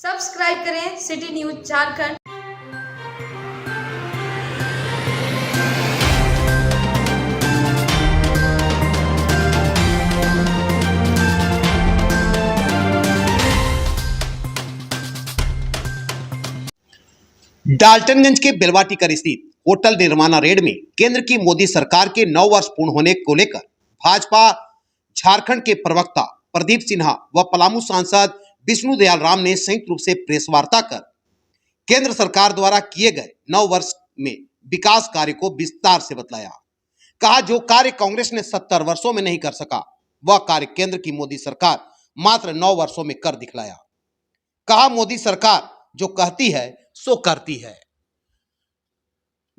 Subscribe करें city news Jharkhand. Daltonganj के बेलवाटिकर स्थित होटल निर्माणा रेड में केंद्र की मोदी सरकार के 9 वर्ष पूर्ण होने को लेकर भाजपा झारखंड के प्रवक्ता प्रदीप सिन्हा व पलामू सांसद विष्णु दयाल राम ने संयुक्त रूप से प्रेस वार्ता कर केंद्र सरकार द्वारा किए गए 9 वर्ष में विकास कार्य को विस्तार से बतलाया। कहा, जो कार्य कांग्रेस ने 70 वर्षों में नहीं कर सका, वह कार्य केंद्र की मोदी सरकार मात्र 9 वर्षों में कर दिखलाया। कहा, मोदी सरकार जो कहती है सो करती है।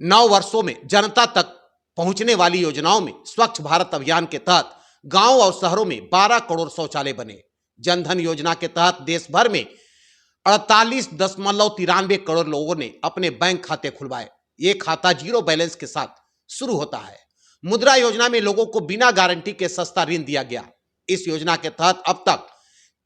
9 वर्षों में जनता तक पहुंचने वाली योजनाओं में स्वच्छ भारत अभियान के तहत गांव और शहरों में 12 करोड़ शौचालय बने। जनधन योजना के तहत देश भर में 48.93 करोड़ लोगों ने अपने बैंक खाते खुलवाए। ये खाता जीरो बैलेंस के साथ शुरू होता है। मुद्रा योजना में लोगों को बिना गारंटी के सस्ता ऋण दिया गया। इस योजना के तहत अब तक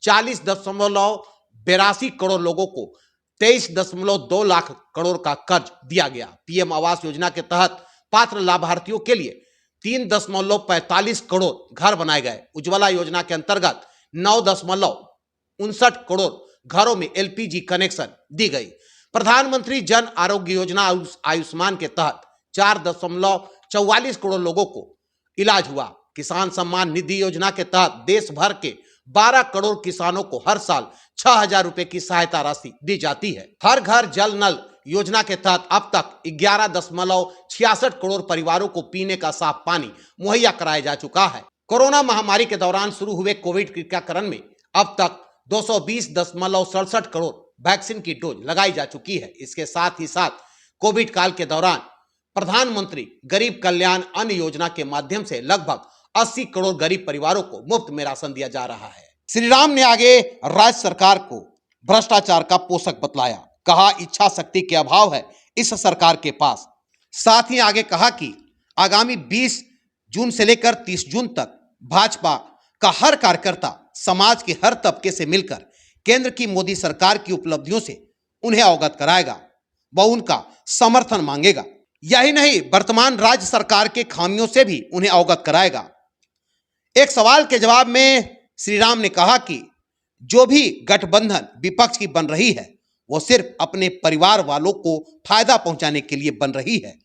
40.82 करोड़ लोगों को 23.2 लाख करोड़ का कर्ज दिया गया। पीएम आवास योजना के तहत पात्र लाभार्थियों के लिए 3.45 करोड़ घर बनाए गए। उज्ज्वला योजना के अंतर्गत 9.59 करोड़ घरों में एलपीजी कनेक्शन दी गई। प्रधानमंत्री जन आरोग्य योजना आयुष्मान के तहत 4.44 करोड़ लोगों को इलाज हुआ। किसान सम्मान निधि योजना के तहत देश भर के 12 करोड़ किसानों को हर साल 6,000 रुपए की सहायता राशि दी जाती है। हर घर जल नल योजना के तहत अब तक 11.66 करोड़ परिवारों को पीने का साफ पानी मुहैया कराया जा चुका है। कोरोना महामारी के दौरान शुरू हुए कोविड टीकाकरण में अब तक 220.67 करोड़ वैक्सीन की डोज लगाई जा चुकी है। इसके साथ ही साथ कोविड काल के दौरान प्रधानमंत्री गरीब कल्याण अन्न योजना के माध्यम से लगभग 80 करोड़ गरीब परिवारों को मुफ्त में राशन दिया जा रहा है। श्री राम ने आगे राज्य सरकार को भ्रष्टाचार का पोषक बतलाया। कहा, इच्छा शक्ति के अभाव है इस सरकार के पास। साथ ही आगे कहा कि आगामी 20 जून से लेकर 30 जून तक भाजपा का हर कार्यकर्ता समाज के हर तबके से मिलकर केंद्र की मोदी सरकार की उपलब्धियों से उन्हें अवगत कराएगा व उनका समर्थन मांगेगा। यही नहीं, वर्तमान राज्य सरकार के खामियों से भी उन्हें अवगत कराएगा। एक सवाल के जवाब में श्री राम ने कहा कि जो भी गठबंधन विपक्ष की बन रही है वो सिर्फ अपने परिवार वालों को फायदा पहुंचाने के लिए बन रही है,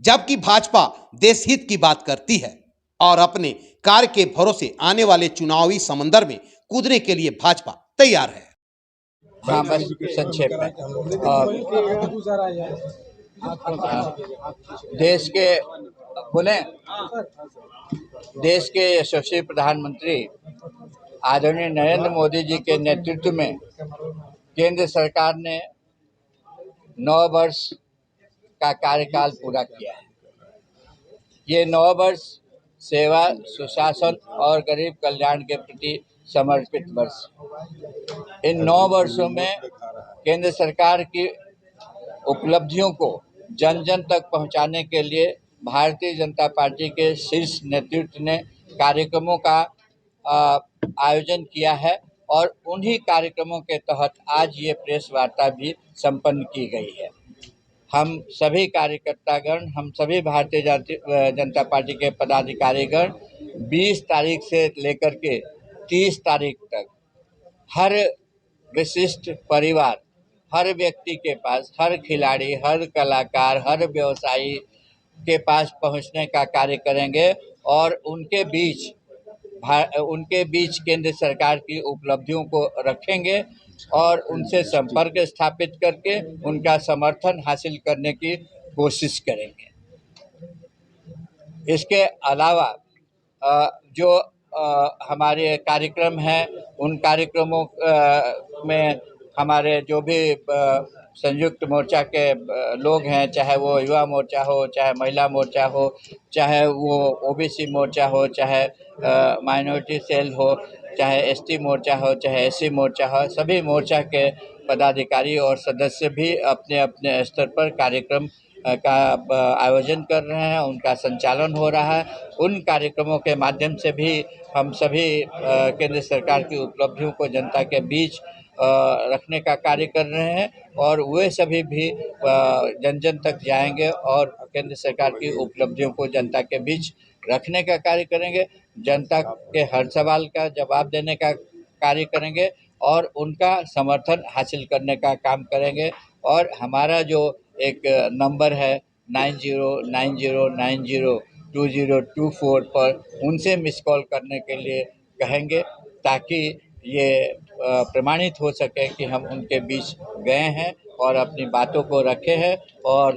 जबकि भाजपा देश हित की बात करती है और अपने कार्य के भरोसे आने वाले चुनावी समंदर में कूदने के लिए भाजपा तैयार है। हाँ, बस संक्षेप में देश के यशस्वी प्रधानमंत्री आदरणीय नरेंद्र मोदी जी के नेतृत्व में केंद्र सरकार ने 9 वर्ष का कार्यकाल पूरा किया है। ये 9 वर्ष सेवा, सुशासन और गरीब कल्याण के प्रति समर्पित वर्ष। इन 9 वर्षों में केंद्र सरकार की उपलब्धियों को जन जन तक पहुंचाने के लिए भारतीय जनता पार्टी के शीर्ष नेतृत्व ने कार्यक्रमों का आयोजन किया है और उन्हीं कार्यक्रमों के तहत आज ये प्रेस वार्ता भी संपन्न की गई है। हम सभी कार्यकर्तागण, हम सभी भारतीय जनता पार्टी के पदाधिकारीगण 20 तारीख से लेकर के 30 तारीख तक हर विशिष्ट परिवार, हर व्यक्ति के पास, हर खिलाड़ी, हर कलाकार, हर व्यवसायी के पास पहुंचने का कार्य करेंगे और उनके बीच केंद्र सरकार की उपलब्धियों को रखेंगे और उनसे संपर्क स्थापित करके उनका समर्थन हासिल करने की कोशिश करेंगे। इसके अलावा जो हमारे कार्यक्रम हैं, उन कार्यक्रमों में हमारे जो भी संयुक्त मोर्चा के लोग हैं, चाहे वो युवा मोर्चा हो, चाहे महिला मोर्चा हो, चाहे वो ओबीसी मोर्चा हो, चाहे माइनॉरिटी सेल हो, चाहे एसटी मोर्चा हो, चाहे एससी मोर्चा हो, सभी मोर्चा के पदाधिकारी और सदस्य भी अपने अपने स्तर पर कार्यक्रम का आयोजन कर रहे हैं, उनका संचालन हो रहा है। उन कार्यक्रमों के माध्यम से भी हम सभी केंद्र सरकार की उपलब्धियों को जनता के बीच रखने का कार्य कर रहे हैं और वे सभी भी जन जन तक जाएंगे और केंद्र सरकार की उपलब्धियों को जनता के बीच रखने का कार्य करेंगे, जनता के हर सवाल का जवाब देने का कार्य करेंगे और उनका समर्थन हासिल करने का काम करेंगे। और हमारा जो एक नंबर है 9090902024 पर उनसे मिस कॉल करने के लिए कहेंगे ताकि ये प्रमाणित हो सके कि हम उनके बीच गए हैं और अपनी बातों को रखे हैं और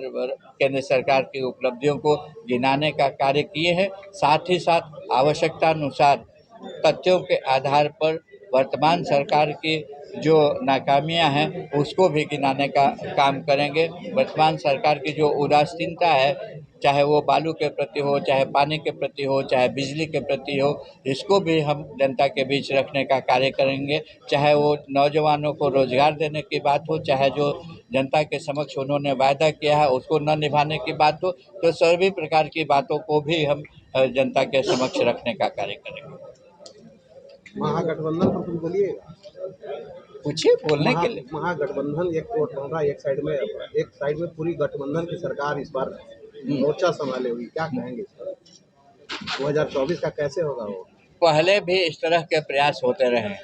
केंद्र सरकार की उपलब्धियों को गिनाने का कार्य किए हैं। साथ ही साथ आवश्यकता अनुसार तथ्यों के आधार पर वर्तमान सरकार की जो नाकामियां हैं उसको भी गिनाने का काम करेंगे। वर्तमान सरकार की जो उदासीनता है, चाहे वो बालू के प्रति हो, चाहे पानी के प्रति हो, चाहे बिजली के प्रति हो, इसको भी हम जनता के बीच रखने का कार्य करेंगे। चाहे वो नौजवानों को रोजगार देने की बात हो, चाहे जो जनता के समक्ष उन्होंने वायदा किया है उसको न निभाने की बात हो, तो सभी प्रकार की बातों को भी हम जनता के समक्ष रखने का कार्य करेंगे। महागठबंधन पर कुछ बोलिएगा। पूछिए, बोलने के लिए। महागठबंधन एक ओर होगा, एक साइड में पूरी गठबंधन की सरकार इस बार मोर्चा संभाले हुई, क्या कहेंगे 2024 का कैसे होगा वो? पहले भी इस तरह के प्रयास होते रहे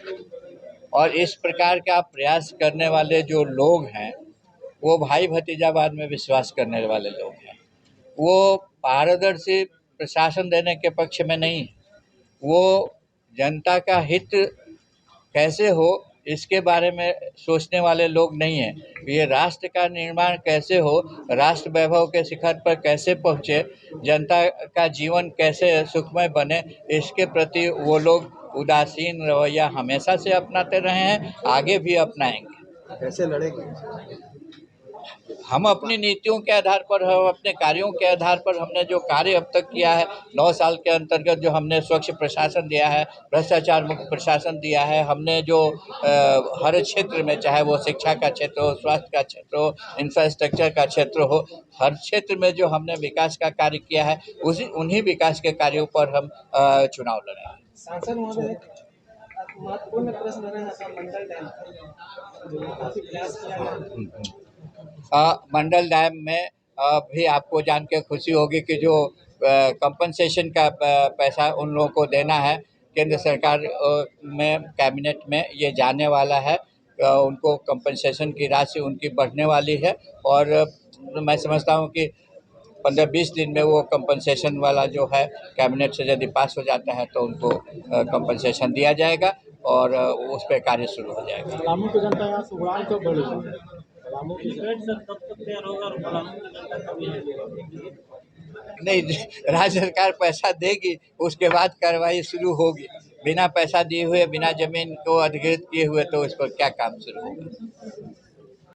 और इस प्रकार का प्रयास करने वाले जो लोग हैं वो भाई भतीजावाद में विश्वास करने वाले लोग हैं। वो पारदर्शी प्रशासन देने के पक्ष में नहीं है, वो जनता का हित कैसे हो इसके बारे में सोचने वाले लोग नहीं हैं। ये राष्ट्र का निर्माण कैसे हो, राष्ट्र वैभव के शिखर पर कैसे पहुँचे, जनता का जीवन कैसे सुखमय बने, इसके प्रति वो लोग उदासीन रवैया हमेशा से अपनाते रहे हैं, आगे भी अपनाएंगे। कैसे लड़ेंगे? हम अपनी नीतियों के आधार पर, हम अपने कार्यों के आधार पर, हमने जो कार्य अब तक किया है 9 साल के अंतर्गत, जो हमने स्वच्छ प्रशासन दिया है, भ्रष्टाचार मुक्त प्रशासन दिया है, हमने जो हर क्षेत्र में, चाहे वो शिक्षा का क्षेत्र हो, स्वास्थ्य का क्षेत्र हो, इंफ्रास्ट्रक्चर का क्षेत्र हो, हर क्षेत्र में जो हमने विकास का कार्य किया है उन्हीं विकास के कार्यों पर हम चुनाव लड़ेंगे। सांसद महोदय, महत्वपूर्ण प्रश्न रहेगा मंडल डैम जो काफी प्रयास किया गया। मंडल डैम में भी आपको जान के खुशी होगी कि जो कंपनसेशन का पैसा उन लोगों को देना है, केंद्र सरकार में कैबिनेट में ये जाने वाला है। उनको कंपनसेशन की राशि उनकी बढ़ने वाली है और मैं समझता हूँ कि 15-20 दिन में वो कंपनसेशन वाला जो है कैबिनेट से यदि पास हो जाता है तो उनको कंपनसेशन दिया जाएगा और उस पर कार्य शुरू हो जाएगा। पलामू की जनता यहाँ से उड़ान तो बढ़ी नहीं, राज्य सरकार पैसा देगी उसके बाद कार्रवाई शुरू होगी। बिना पैसा दिए हुए, बिना जमीन को अधिकृत किए हुए तो इस पर क्या काम शुरू होगा।